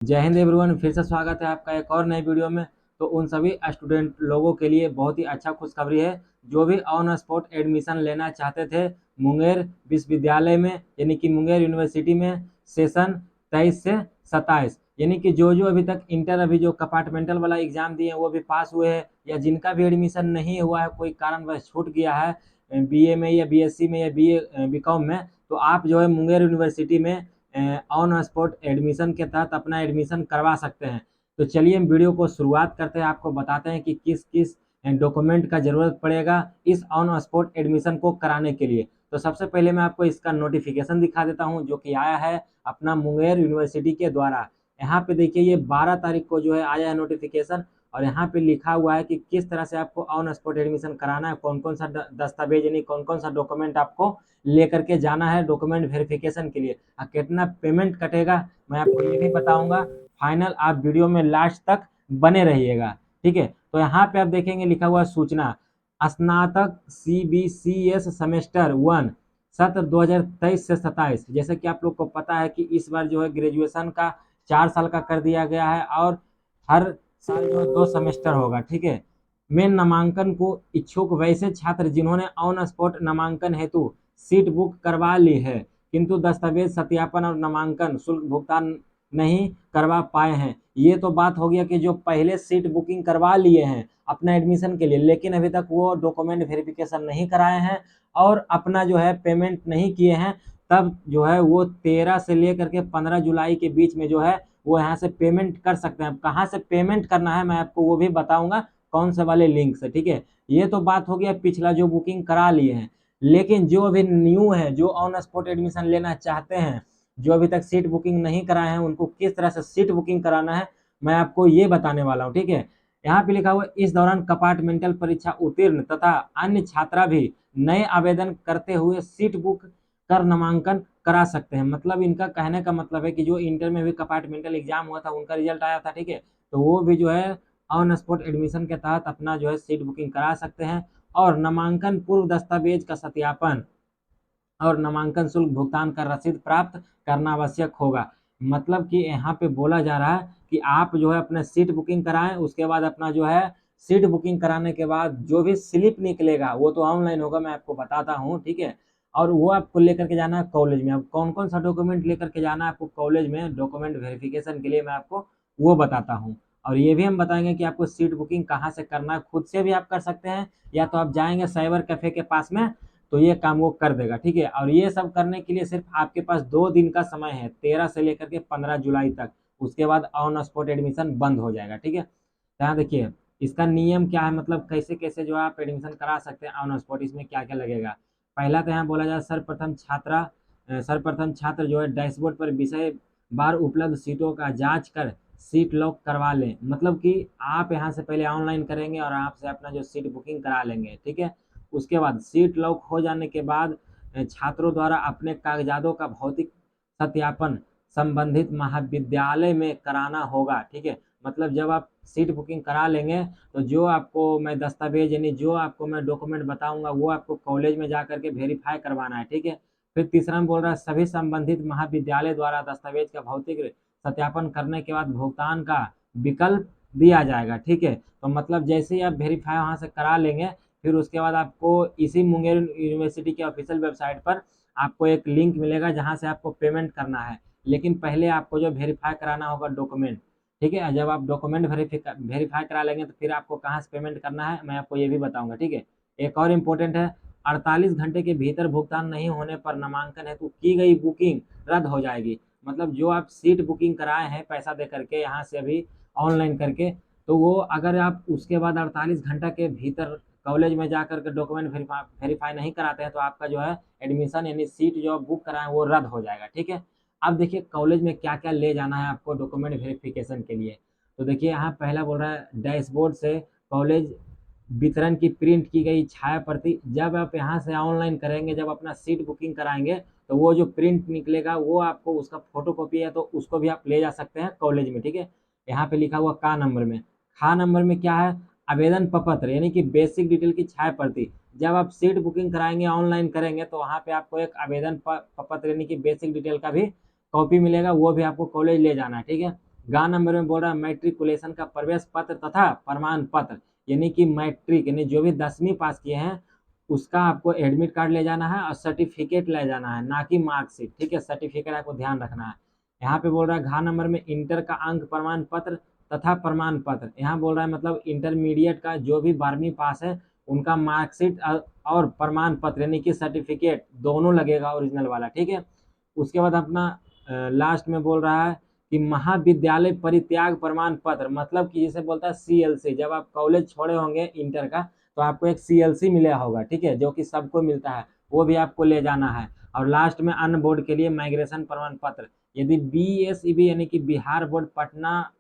जय हिंद एवरीवन, फिर से स्वागत है आपका एक और नए वीडियो में। तो उन सभी स्टूडेंट लोगों के लिए बहुत ही अच्छा खुशखबरी है जो भी ऑन स्पॉट एडमिशन लेना चाहते थे मुंगेर विश्वविद्यालय में, यानी कि मुंगेर यूनिवर्सिटी में सेशन 23 से 27, यानी कि जो अभी तक इंटर अभी जो कंपार्टमेंटल वाला एग्जाम दिए वो भी पास हुए हैं, या जिनका भी एडमिशन नहीं हुआ है, कोई कारणवश छूट गया है बीए में या बीएससी में या बीए बीकॉम में, तो आप जो है मुंगेर यूनिवर्सिटी में ऑन स्पॉट एडमिशन के तहत अपना एडमिशन करवा सकते हैं। तो चलिए हम वीडियो को शुरुआत करते हैं, आपको बताते हैं कि किस किस डॉक्यूमेंट का ज़रूरत पड़ेगा इस ऑन स्पॉट एडमिशन को कराने के लिए। तो सबसे पहले मैं आपको इसका नोटिफिकेशन दिखा देता हूं जो कि आया है अपना मुंगेर यूनिवर्सिटी के द्वारा। यहाँ पे देखिए ये 12 तारीख को जो है आया है नोटिफिकेशन, और यहाँ पे लिखा हुआ है कि किस तरह से आपको ऑन स्पॉट एडमिशन कराना है, कौन कौन सा दस्तावेज यानी कौन कौन सा डॉक्यूमेंट आपको लेकर के जाना है डॉक्यूमेंट वेरिफिकेशन के लिए, और कितना पेमेंट कटेगा मैं आपको ये भी बताऊंगा। फाइनल आप वीडियो में लास्ट तक बने रहिएगा, ठीक है। तो यहाँ पे आप देखेंगे लिखा हुआ सूचना स्नातक CBCS सेमेस्टर 1 सत्र 2023 से 27। जैसे कि आप लोग को पता है कि इस बार जो है ग्रेजुएशन का 4 साल का कर दिया गया है, और हर साल जो है 2 सेमेस्टर होगा, ठीक है। में नामांकन को इच्छुक वैसे छात्र जिन्होंने ऑन स्पॉट नामांकन हेतु सीट बुक करवा ली है किंतु दस्तावेज सत्यापन और नामांकन शुल्क भुगतान नहीं करवा पाए हैं। ये तो बात हो गया कि जो पहले सीट बुकिंग करवा लिए हैं अपना एडमिशन के लिए, लेकिन अभी तक वो डॉक्यूमेंट वेरिफिकेशन नहीं कराए हैं और अपना जो है पेमेंट नहीं किए हैं, तब जो है वो 13 से लेकर के 15 जुलाई के बीच में जो है वो यहाँ से पेमेंट कर सकते हैं। कहाँ से पेमेंट करना है मैं आपको वो भी बताऊंगा, कौन से वाले लिंक से, ठीक है। ये तो बात हो गया पिछला जो बुकिंग करा लिए हैं, लेकिन जो अभी न्यू है, जो ऑन स्पॉट एडमिशन लेना चाहते हैं, जो अभी तक सीट बुकिंग नहीं कराए हैं, उनको किस तरह से सीट बुकिंग कराना है मैं आपको ये बताने वाला हूँ, ठीक है। यहाँ पे लिखा हुआ इस दौरान कंपार्टमेंटल परीक्षा उत्तीर्ण तथा अन्य छात्रा भी नए आवेदन करते हुए सीट बुक कर नामांकन करा सकते हैं। मतलब इनका कहने का मतलब है कि जो इंटर में भी कंपार्टमेंटल एग्जाम हुआ था उनका रिजल्ट आया था, ठीक है, तो वो भी जो है ऑन स्पॉट एडमिशन के तहत अपना जो है सीट बुकिंग करा सकते हैं, और नामांकन पूर्व दस्तावेज का सत्यापन और नामांकन शुल्क भुगतान का रसीद प्राप्त करना आवश्यक होगा। मतलब कि यहाँ पे बोला जा रहा है कि आप जो है अपने सीट बुकिंग कराएं, उसके बाद अपना जो है सीट बुकिंग कराने के बाद जो भी स्लिप निकलेगा वो तो ऑनलाइन होगा, मैं आपको बताता हूँ, ठीक है। और वो आपको लेकर के जाना है कॉलेज में। अब कौन कौन सा डॉक्यूमेंट लेकर के जाना है आपको कॉलेज में डॉक्यूमेंट वेरिफिकेशन के लिए मैं आपको वो बताता हूँ। और ये भी हम बताएंगे कि आपको सीट बुकिंग कहाँ से करना है, खुद से भी आप कर सकते हैं या तो आप जाएंगे साइबर कैफे के पास में तो ये काम वो कर देगा, ठीक है। और ये सब करने के लिए सिर्फ आपके पास 2 दिन का समय है, 13 से लेकर के 15 जुलाई तक। उसके बाद ऑन स्पॉट एडमिशन बंद हो जाएगा, ठीक है। तो यहाँ देखिए इसका नियम क्या है, मतलब कैसे कैसे जो आप एडमिशन करा सकते हैं ऑन स्पॉट, इसमें क्या क्या लगेगा। पहला तो यहाँ बोला जाए सर्वप्रथम छात्र जो है डैशबोर्ड पर विषय बार उपलब्ध सीटों का जांच कर सीट लॉक करवा लें। मतलब कि आप यहाँ से पहले ऑनलाइन करेंगे और आपसे अपना जो सीट बुकिंग करा लेंगे, ठीक है। उसके बाद सीट लॉक हो जाने के बाद छात्रों द्वारा अपने कागजातों का भौतिक सत्यापन संबंधित महाविद्यालय में कराना होगा, ठीक है। मतलब जब आप सीट बुकिंग करा लेंगे तो जो आपको मैं दस्तावेज यानी जो आपको मैं डॉक्यूमेंट बताऊंगा वो आपको कॉलेज में जा करके वेरीफाई करवाना है, ठीक है। फिर तीसरा में बोल रहा है सभी संबंधित महाविद्यालय द्वारा दस्तावेज का भौतिक सत्यापन करने के बाद भुगतान का विकल्प दिया जाएगा, ठीक है। तो मतलब जैसे ही आप वेरीफाई वहाँ से करा लेंगे, फिर उसके बाद आपको इसी मुंगेर यूनिवर्सिटी के ऑफिशियल वेबसाइट पर आपको एक लिंक मिलेगा जहाँ से आपको पेमेंट करना है। लेकिन पहले आपको जो वेरीफाई कराना होगा डॉक्यूमेंट, ठीक है। जब आप डॉक्यूमेंट वेरीफाई करा लेंगे तो फिर आपको कहाँ से पेमेंट करना है मैं आपको ये भी बताऊंगा, ठीक है। एक और इम्पोर्टेंट है, 48 घंटे के भीतर भुगतान नहीं होने पर नामांकन हेतु की गई बुकिंग रद्द हो जाएगी। मतलब जो आप सीट बुकिंग कराए हैं पैसा दे करके यहाँ से अभी ऑनलाइन करके, तो वो अगर आप उसके बाद 48 घंटा के भीतर कॉलेज में जा करके डॉक्यूमेंट वेरीफाई नहीं कराते हैं तो आपका जो है एडमिशन यानी सीट जो आप बुक कराएं वो रद्द हो जाएगा, ठीक है। अब देखिए कॉलेज में क्या क्या ले जाना है आपको डॉक्यूमेंट वेरिफिकेशन के लिए। तो देखिए यहाँ पहला बोल रहा है डैशबोर्ड से कॉलेज वितरण की प्रिंट की गई छाया प्रति। जब आप यहाँ से ऑनलाइन करेंगे, जब अपना सीट बुकिंग कराएंगे तो वो जो प्रिंट निकलेगा वो आपको उसका फोटो कॉपी है तो उसको भी आप ले जा सकते हैं कॉलेज में, ठीक है। यहाँ पे लिखा हुआ का नंबर में, खा नंबर में क्या है, आवेदन प्रपत्र यानी कि बेसिक डिटेल की छाया प्रति। जब आप सीट बुकिंग कराएंगे ऑनलाइन करेंगे तो वहाँ पे आपको एक आवेदन प्रपत्र यानी कि बेसिक डिटेल का भी कॉपी मिलेगा, वो भी आपको कॉलेज ले जाना है, ठीक है। ग नंबर में बोल रहा है मैट्रिकुलेशन का प्रवेश पत्र तथा प्रमाण पत्र, यानी कि मैट्रिक यानी जो भी 10वीं पास किए हैं उसका आपको एडमिट कार्ड ले जाना है और सर्टिफिकेट ले जाना है, ना कि मार्कशीट। ठीक है, सर्टिफिकेट आपको ध्यान रखना है। यहाँ पे बोल रहा है घ नंबर में इंटर का अंक प्रमाण पत्र तथा प्रमाण पत्र, यहाँ बोल रहा है मतलब इंटरमीडिएट का जो भी 12वीं पास है उनका मार्कशीट और प्रमाण पत्र यानी कि सर्टिफिकेट दोनों लगेगा ओरिजिनल वाला। ठीक है, उसके बाद अपना लास्ट में बोल रहा है कि महाविद्यालय परित्याग प्रमाण पत्र, मतलब कि जिसे बोलता है CLC। जब आप कॉलेज छोड़े होंगे इंटर का तो आपको एक CLC मिला होगा, ठीक है, जो कि सबको मिलता है, वो भी आपको ले जाना है। और लास्ट में अन्य बोर्ड के लिए माइग्रेशन प्रमाण पत्र, यदि BSEB यानी कि बिहार बोर्ड पटना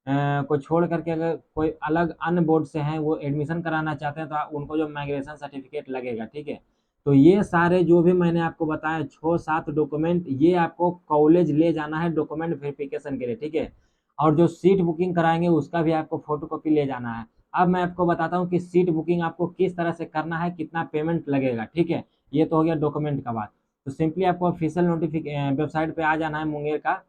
को छोड़ करके अगर कोई अलग अन्य बोर्ड से हैं वो एडमिशन कराना चाहते हैं तो उनको जो माइग्रेशन सर्टिफिकेट लगेगा। ठीक है, तो ये सारे जो भी मैंने आपको बताया 6-7 डॉक्यूमेंट, ये आपको कॉलेज ले जाना है डॉक्यूमेंट वेरिफिकेशन के लिए। ठीक है, और जो सीट बुकिंग कराएंगे उसका भी आपको फोटोकॉपी ले जाना है। अब मैं आपको बताता हूँ कि सीट बुकिंग आपको किस तरह से करना है, कितना पेमेंट लगेगा। ठीक है, ये तो हो गया डॉक्यूमेंट का बात। तो सिंपली आपको ऑफिशियल वेबसाइट पे आ जाना है मुंगेर का।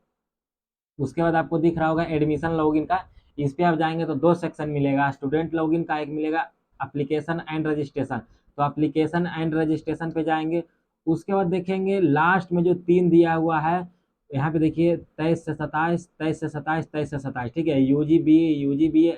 उसके बाद आपको दिख रहा होगा एडमिशन लॉगिन का, इस पे आप जाएंगे तो दो सेक्शन मिलेगा, स्टूडेंट लॉगिन का एक मिलेगा, एप्लीकेशन एंड रजिस्ट्रेशन। तो एप्लीकेशन एंड रजिस्ट्रेशन पे जाएंगे, उसके बाद देखेंगे लास्ट में जो 3 दिया हुआ है, यहाँ पे देखिए 23 से 27, 23 से 27, 23 से 27। ठीक है, UG B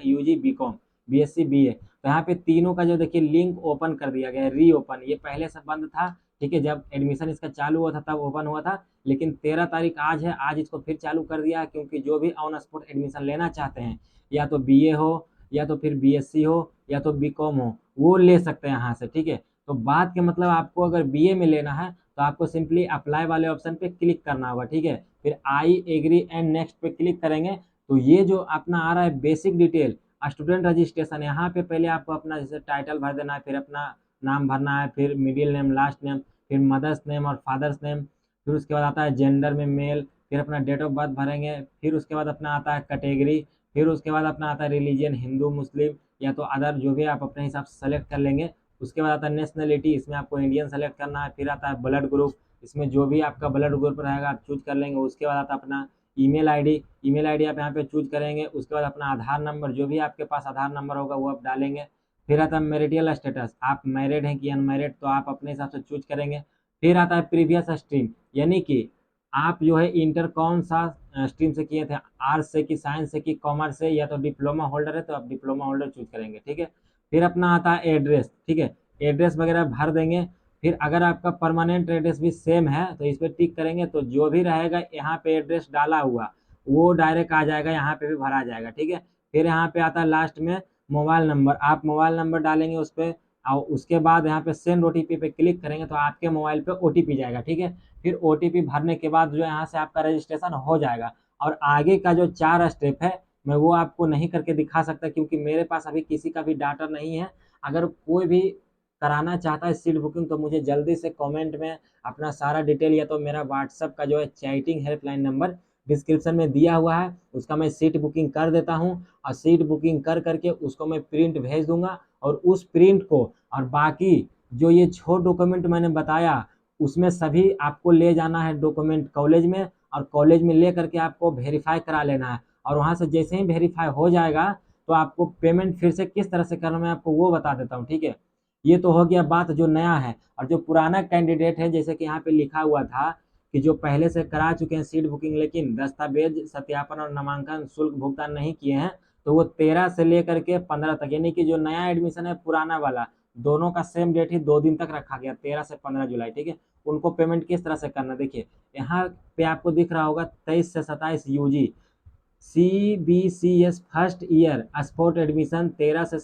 UG BCom BSc BA, तो यहाँ पे तीनों का जो देखिए लिंक ओपन कर दिया गया है, रीओपन। ये पहले से बंद था, ठीक है, जब एडमिशन इसका चालू हुआ था तब ओपन हुआ था, लेकिन 13 तारीख आज है, आज इसको फिर चालू कर दिया, क्योंकि जो भी ऑन स्पॉट एडमिशन लेना चाहते हैं, या तो BA हो या तो फिर BSc हो या तो बीकॉम हो, वो ले सकते हैं यहाँ से। ठीक है, तो बात के मतलब आपको अगर BA में लेना है तो आपको सिंपली अप्लाई वाले ऑप्शन पे क्लिक करना होगा। ठीक है, फिर आई एग्री एंड नेक्स्ट पे क्लिक करेंगे तो ये जो अपना आ रहा है बेसिक डिटेल स्टूडेंट रजिस्ट्रेशन, यहाँ पे पहले आपको अपना जैसे टाइटल भर देना है, फिर अपना नाम भरना है, फिर मिडिल नेम, लास्ट नेम, फिर मदर्स नेम और फादर्स नेम, फिर उसके बाद आता है जेंडर में मेल, फिर अपना डेट ऑफ बर्थ भरेंगे, फिर उसके बाद अपना आता है कैटेगरी, फिर उसके बाद अपना आता है रिलीजन, हिंदू मुस्लिम या तो अदर, जो भी आप अपने हिसाब से सेलेक्ट कर लेंगे। उसके बाद आता है नेशनलिटी, इसमें आपको इंडियन सेलेक्ट करना है। फिर आता है ब्लड ग्रुप, इसमें जो भी आपका ब्लड ग्रुप रहेगा आप चूज कर लेंगे। उसके बाद आता है अपना ईमेल आईडी आप यहाँ पे चूज करेंगे। उसके बाद अपना आधार नंबर, जो भी आपके पास आधार नंबर होगा वो आप डालेंगे। फिर आता है मैरिटल स्टेटस, आप मैरिड हैं कि अनमैरिड, तो आप अपने हिसाब से चूज करेंगे। फिर आता है प्रीवियस स्ट्रीम, यानी कि आप जो है इंटर कौन सा स्ट्रीम से किए थे, आर्ट्स से कि साइंस से कि कॉमर्स से, या तो डिप्लोमा होल्डर है तो आप डिप्लोमा होल्डर चूज करेंगे। ठीक है, फिर अपना आता है एड्रेस। ठीक है, एड्रेस वगैरह भर देंगे। फिर अगर आपका परमानेंट एड्रेस भी सेम है तो इस पर टिक करेंगे, तो जो भी रहेगा यहाँ पे एड्रेस डाला हुआ वो डायरेक्ट आ जाएगा, यहाँ पे भी भरा जाएगा। ठीक है, फिर यहाँ पे आता है लास्ट में मोबाइल नंबर, आप मोबाइल नंबर डालेंगे उस पर, और उसके बाद यहाँ पे सेंड OTP पे क्लिक करेंगे तो आपके मोबाइल पे OTP जाएगा। ठीक है, फिर OTP भरने के बाद जो यहाँ से आपका रजिस्ट्रेशन हो जाएगा। और आगे का जो 4 स्टेप है मैं वो आपको नहीं करके दिखा सकता, क्योंकि मेरे पास अभी किसी का भी डाटा नहीं है। अगर कोई भी कराना चाहता है सीट बुकिंग तो मुझे जल्दी से कमेंट में अपना सारा डिटेल, या तो मेरा व्हाट्सअप का जो है चैटिंग हेल्पलाइन नंबर डिस्क्रिप्शन में दिया हुआ है, उसका मैं सीट बुकिंग कर देता हूँ। और सीट बुकिंग कर करके उसको मैं प्रिंट भेज दूंगा, और उस प्रिंट को और बाकी जो ये 6 डॉक्यूमेंट मैंने बताया उसमें सभी आपको ले जाना है डॉक्यूमेंट कॉलेज में, और कॉलेज में ले करके आपको वेरीफाई करा लेना है। और वहाँ से जैसे ही वेरीफाई हो जाएगा तो आपको पेमेंट फिर से किस तरह से करना मैं आपको वो बता देता हूँ। ठीक है, ये तो हो गया बात जो नया है। और जो पुराना कैंडिडेट है, जैसे कि यहाँ पे लिखा हुआ था कि जो पहले से करा चुके हैं सीट बुकिंग लेकिन दस्तावेज सत्यापन और नामांकन शुल्क भुगतान नहीं किए हैं, तो वो 13 से लेकर के 15 तक, यानी कि जो नया एडमिशन है पुराना वाला, दोनों का सेम डेट ही 2 दिन तक रखा गया, 13 से 15 जुलाई। ठीक है, उनको पेमेंट किस तरह से करना देखिए, यहाँ पे आपको दिख रहा होगा 23 से 27 UG CBCS first year spot admission 13 से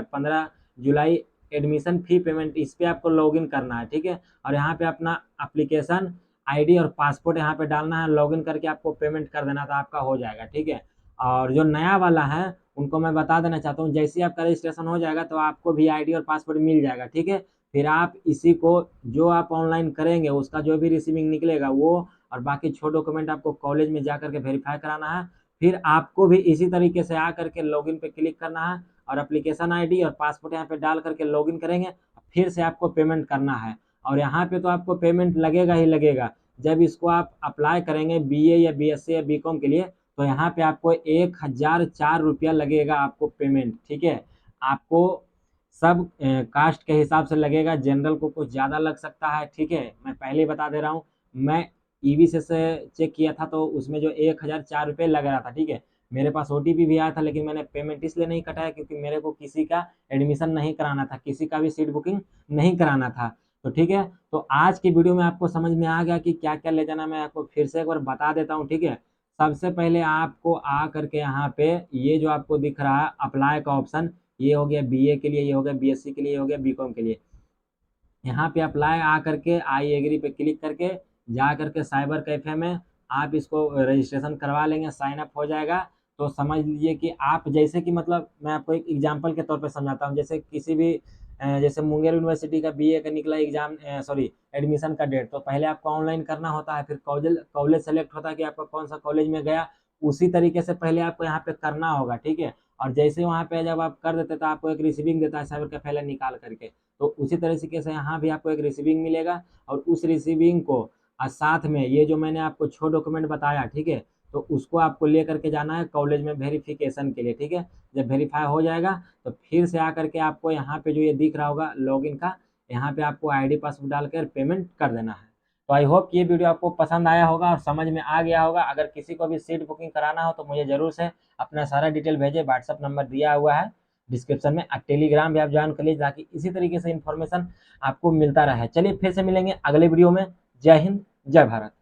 15 जुलाई एडमिशन फी पेमेंट, इस पे आपको लॉगिन करना है। ठीक है, और यहाँ पे अपना एप्लीकेशन ID और पासपोर्ट यहाँ पे डालना है, लॉगिन करके आपको पेमेंट कर देना, तो आपका हो जाएगा। ठीक है, और जो नया वाला है उनको मैं बता देना चाहता हूँ, जैसे ही आपका रजिस्ट्रेशन हो जाएगा तो आपको भी ID और पासपोर्ट मिल जाएगा। ठीक है, फिर आप इसी को जो आप ऑनलाइन करेंगे उसका जो भी रिसीविंग निकलेगा वो, और बाकी 6 डॉक्यूमेंट आपको कॉलेज में जा करके वेरीफाई कराना है। फिर आपको भी इसी तरीके से आ करके लॉगिन पे क्लिक करना है, और एप्लीकेशन ID और पासपोर्ट यहाँ पे डाल करके लॉगिन करेंगे, फिर से आपको पेमेंट करना है। और यहाँ पे तो आपको पेमेंट लगेगा ही लगेगा, जब इसको आप अप्लाई करेंगे BA या BSc या बीकॉम के लिए, तो यहाँ पे आपको 1004 रुपया लगेगा आपको पेमेंट, ठीक है। आपको सब कास्ट के हिसाब से लगेगा, जनरल को कुछ ज़्यादा लग सकता है, ठीक है। मैं पहले ही बता दे रहा हूँ, मैं ईवी से चेक किया था तो उसमें जो 1004 रुपये लग रहा था, ठीक है। मेरे पास ओटीपी भी आया था, लेकिन मैंने पेमेंट इसलिए नहीं कटाया क्योंकि मेरे को किसी का एडमिशन नहीं कराना था, किसी का भी सीट बुकिंग नहीं कराना था। तो ठीक है, तो आज की वीडियो में आपको समझ में आ गया कि क्या क्या ले जाना। मैं आपको फिर से एक बार बता देता हूँ, ठीक है। सबसे पहले आपको आ करके यहाँ पे ये जो आपको दिख रहा है अप्लाई का ऑप्शन, ये हो गया बीए के लिए, ये हो गया बीएससी के लिए, ये हो गया बीकॉम के लिए। यहाँ पे अप्लाई आ करके आई एग्री पे क्लिक करके जा करके साइबर कैफे में आप इसको रजिस्ट्रेशन करवा लेंगे, साइन अप हो जाएगा। तो समझ लीजिए कि आप जैसे कि मतलब मैं आपको एक एग्जांपल के तौर पे समझाता हूँ। जैसे किसी भी जैसे मुंगेर यूनिवर्सिटी का बीए का निकला एग्जाम, सॉरी एडमिशन का डेट, तो पहले आपको ऑनलाइन करना होता है, फिर कॉलेज कॉलेज सेलेक्ट होता है कि आपका कौन सा कॉलेज में गया, उसी तरीके से पहले आपको यहाँ पे करना होगा, ठीक है। और जैसे वहाँ पे जब आप कर देते तो आपको एक रिसीविंग देता है साइबर कैफे वाला निकाल करके, तो उसी तरीके से यहाँ भी आपको एक रिसीविंग मिलेगा। और उस रिसीविंग को साथ में ये जो मैंने आपको 6 डॉक्यूमेंट बताया, ठीक है, तो उसको आपको ले करके जाना है कॉलेज में वेरिफिकेशन के लिए, ठीक है। जब वेरीफाई हो जाएगा तो फिर से आकर के आपको यहाँ पे जो ये दिख रहा होगा लॉगिन का, यहाँ पे आपको आईडी पासवर्ड डालकर पेमेंट कर देना है। तो आई होप ये वीडियो आपको पसंद आया होगा और समझ में आ गया होगा। अगर किसी को भी सीट बुकिंग कराना हो तो मुझे ज़रूर से अपना सारा डिटेल भेजें, व्हाट्सअप नंबर दिया हुआ है डिस्क्रिप्शन में। टेलीग्राम भी आप ज्वाइन कर लीजिए ताकि इसी तरीके से इन्फॉर्मेशन आपको मिलता रहे। चलिए फिर से मिलेंगे अगले वीडियो में। जय हिंद, जय भारत।